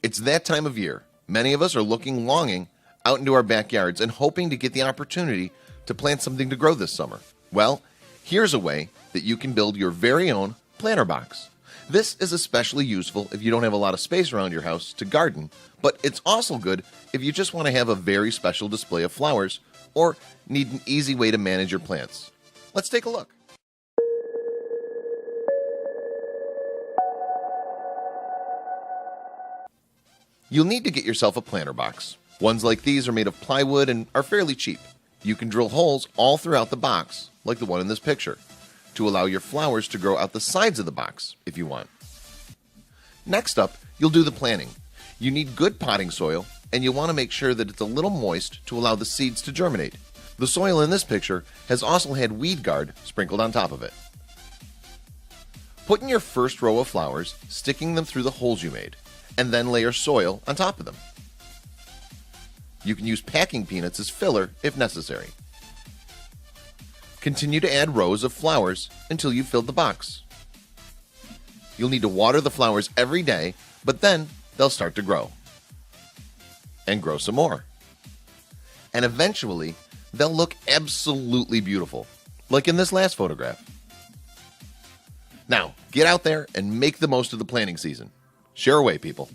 It's that time of year. Many of us are longing out into our backyards and hoping to get the opportunity to plant something to grow this summer. Well, here's a way that you can build your very own planter box. This is especially useful if you don't have a lot of space around your house to garden, but it's also good if you just want to have a very special display of flowers or need an easy way to manage your plants. Let's take a look. You'll need to get yourself a planter box. Ones like these are made of plywood and are fairly cheap. You can drill holes all throughout the box, like the one in this picture, to allow your flowers to grow out the sides of the box if you want. Next up, you'll do the planting. You need good potting soil, and you'll want to make sure that it's a little moist to allow the seeds to germinate. The soil in this picture has also had weed guard sprinkled on top of it. Put in your first row of flowers, sticking them through the holes you made, and then layer soil on top of them. You can use packing peanuts as filler if necessary. Continue to add rows of flowers until you've filled the box. You'll need to water the flowers every day, but then they'll start to grow. And grow some more. And eventually, they'll look absolutely beautiful, like in this last photograph. Now, get out there and make the most of the planting season. Share away, people.